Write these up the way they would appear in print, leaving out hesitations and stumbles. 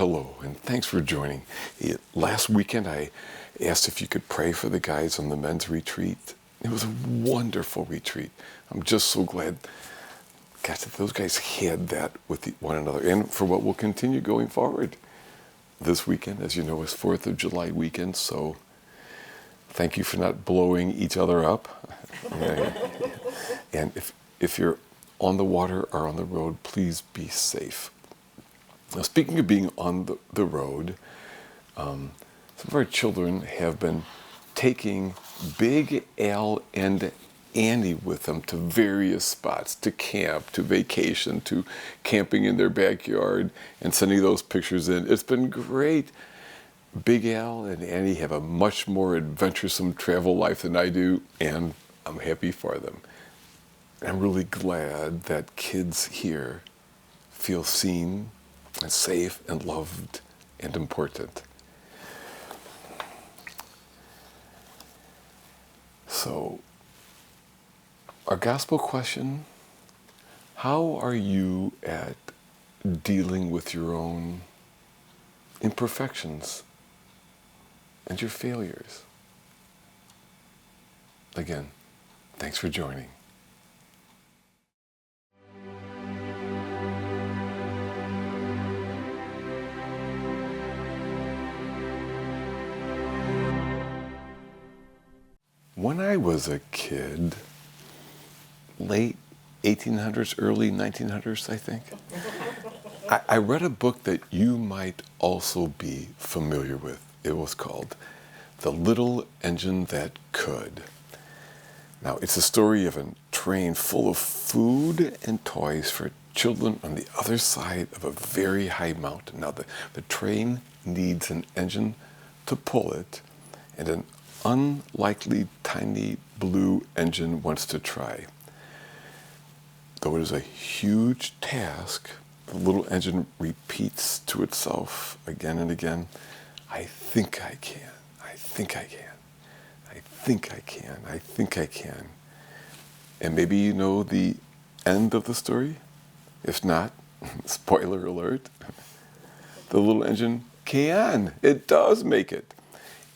hello, and thanks for joining. Last weekend, I asked if you could pray for the guys on the men's retreat. It was a wonderful retreat. I'm just so glad, gosh, that those guys had that with one another, and for what will continue going forward. This weekend, as you know, is 4th of July weekend, so thank you for not blowing each other up. And if you're on the water or on the road, please be safe. Now, speaking of being on the road, some of our children have been taking Big Al and Annie with them to various spots, to camp, to vacation, to camping in their backyard, and sending those pictures in. It's been great. Big Al and Annie have a much more adventuresome travel life than I do, and I'm happy for them. I'm really glad that kids here feel seen and safe and loved and important. So, our gospel question: how are you at dealing with your own imperfections and your failures? Again, thanks for joining. When I was a kid, late 1800s, early 1900s, I think, I read a book that you might also be familiar with. It was called The Little Engine That Could. Now, it's a story of a train full of food and toys for children on the other side of a very high mountain. Now, the train needs an engine to pull it, and an unlikely tiny blue engine wants to try. Though it is a huge task, the little engine repeats to itself again and again, I think I can, I think I can, I think I can, I think I can. And maybe you know the end of the story? If not, spoiler alert, the little engine can. It does make it.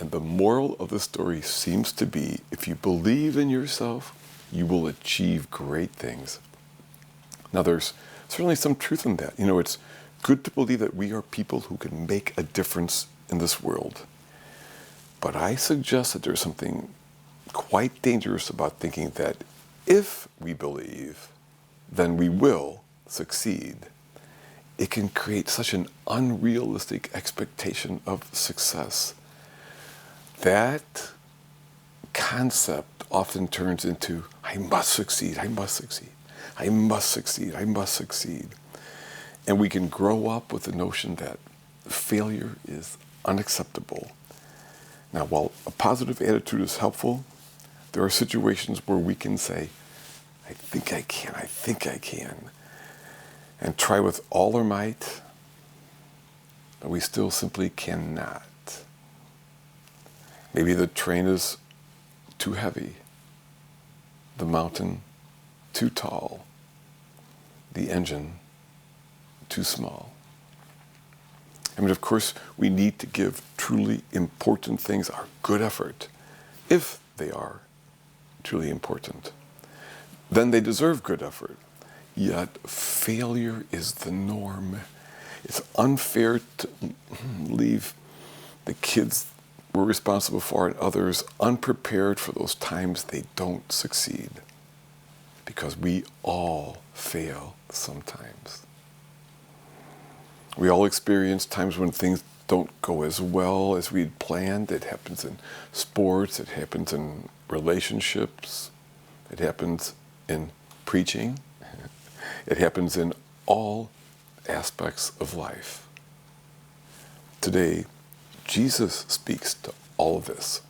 And the moral of the story seems to be, if you believe in yourself, you will achieve great things. Now, there's certainly some truth in that. You know, it's good to believe that we are people who can make a difference in this world. But I suggest that there's something quite dangerous about thinking that if we believe, then we will succeed. It can create such an unrealistic expectation of success. That concept often turns into, I must succeed, I must succeed, I must succeed, I must succeed. And we can grow up with the notion that failure is unacceptable. Now, while a positive attitude is helpful, there are situations where we can say, I think I can, I think I can, and try with all our might, but we still simply cannot. Maybe the train is too heavy, the mountain too tall, the engine too small. I mean, of course, we need to give truly important things our good effort, if they are truly important. Then they deserve good effort. Yet failure is the norm. It's unfair to leave the kids we're responsible for and others unprepared for those times they don't succeed, because we all fail sometimes. We all experience times when things don't go as well as we'd planned. It happens in sports, it happens in relationships, it happens in preaching, it happens in all aspects of life. Today, Jesus speaks to all of this.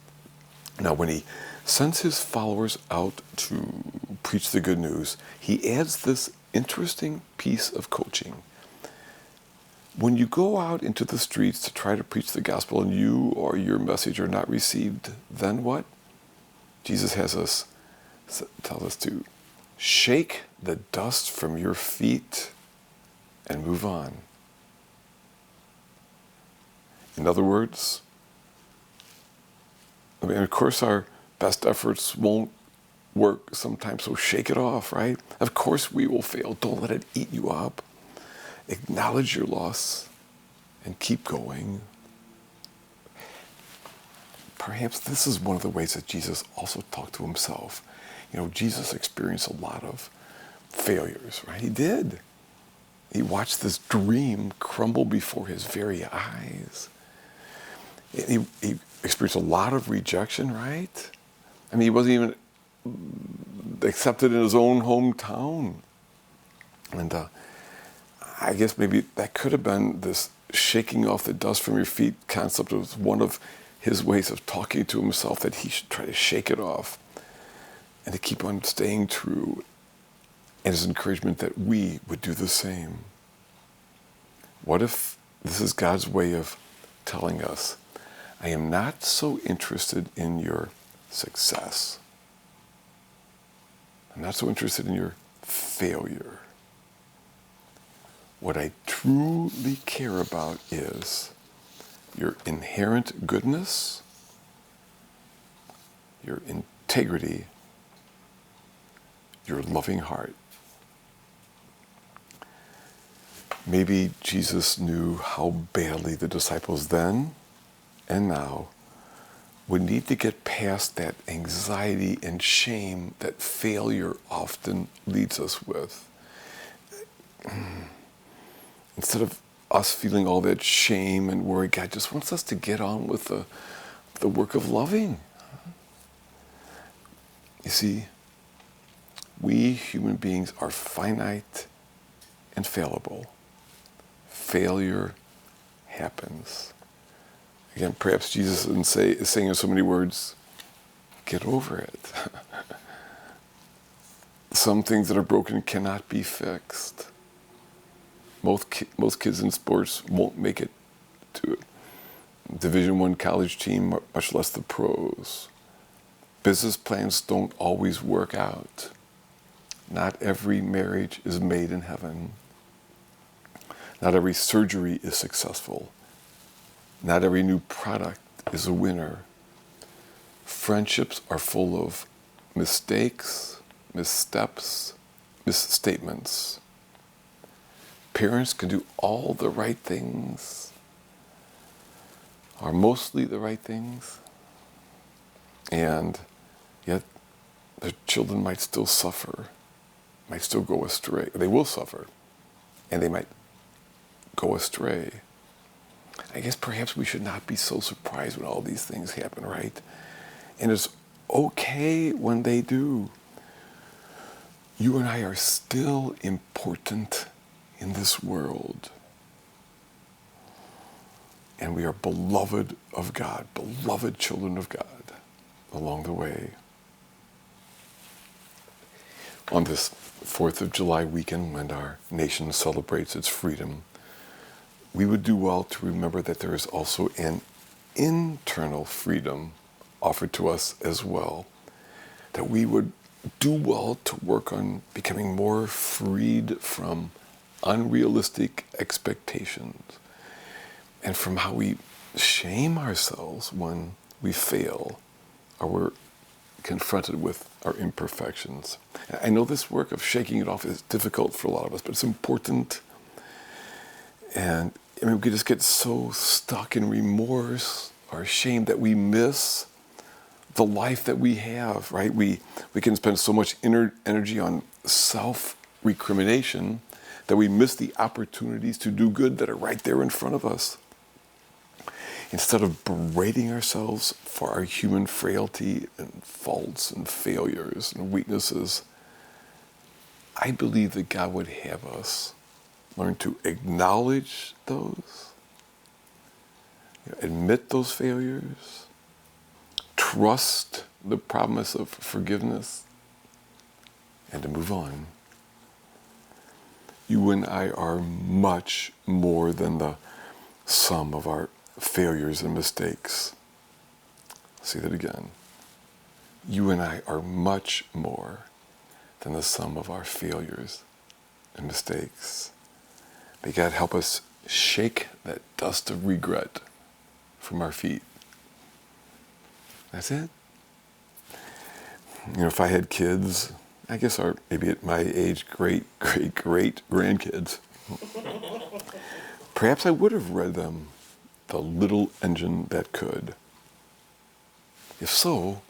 Now, when he sends his followers out to preach the good news, he adds this interesting piece of coaching. When you go out into the streets to try to preach the gospel and you or your message are not received, then what? Jesus tells us to shake the dust from your feet and move on. In other words, I mean, of course our best efforts won't work sometimes, so shake it off, right? Of course we will fail. Don't let it eat you up. Acknowledge your loss and keep going. Perhaps this is one of the ways that Jesus also talked to himself. You know, Jesus experienced a lot of failures, right? He did. He watched this dream crumble before his very eyes. He experienced a lot of rejection, right? I mean, he wasn't even accepted in his own hometown. And I guess maybe that could have been this shaking off the dust from your feet concept was one of his ways of talking to himself, that he should try to shake it off and to keep on staying true, and his encouragement that we would do the same. What if this is God's way of telling us, I am not so interested in your success. I'm not so interested in your failure. What I truly care about is your inherent goodness, your integrity, your loving heart. Maybe Jesus knew how badly the disciples then and now would need to get past that anxiety and shame that failure often leads us with. Instead of us feeling all that shame and worry, God just wants us to get on with the work of loving. You see, we human beings are finite and fallible. Failure happens. Again, perhaps Jesus is saying in so many words, get over it. Some things that are broken cannot be fixed. Most kids in sports won't make it to a Division I college team, much less the pros. Business plans don't always work out. Not every marriage is made in heaven. Not every surgery is successful. Not every new product is a winner. Friendships are full of mistakes, missteps, misstatements. Parents can do all the right things, or mostly the right things, and yet their children might still suffer, might still go astray. They will suffer, and they might go astray. I guess perhaps we should not be so surprised when all these things happen, right? And it's okay when they do. You and I are still important in this world. And we are beloved of God, beloved children of God along the way. On this 4th of July weekend, when our nation celebrates its freedom, we would do well to remember that there is also an internal freedom offered to us as well. That we would do well to work on becoming more freed from unrealistic expectations and from how we shame ourselves when we fail or we're confronted with our imperfections. I know this work of shaking it off is difficult for a lot of us, but it's important. And I mean, we just get so stuck in remorse or shame that we miss the life that we have, right? We can spend so much energy on self-recrimination that we miss the opportunities to do good that are right there in front of us. Instead of berating ourselves for our human frailty and faults and failures and weaknesses, I believe that God would have us learn to acknowledge those, admit those failures, trust the promise of forgiveness, and to move on. You and I are much more than the sum of our failures and mistakes. I'll say that again. You and I are much more than the sum of our failures and mistakes. May God help us shake that dust of regret from our feet. That's it. If I had kids, I guess, or maybe at my age, great grandkids, perhaps I would have read them The Little Engine That Could. If so,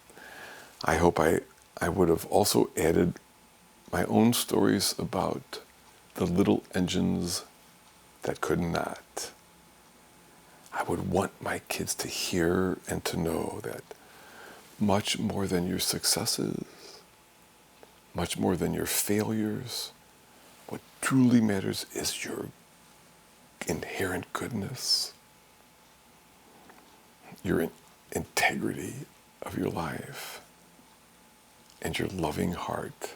I hope I would have also added my own stories about the little engines that could not. I would want my kids to hear and to know that much more than your successes, much more than your failures, what truly matters is your inherent goodness, your integrity of your life, and your loving heart.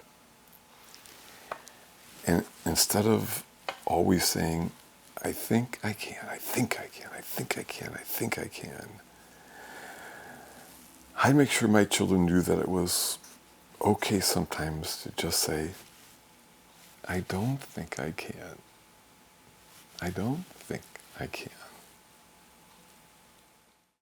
And instead of always saying, I think I can, I think I can, I think I can, I think I can, I'd make sure my children knew that it was okay sometimes to just say, I don't think I can. I don't think I can.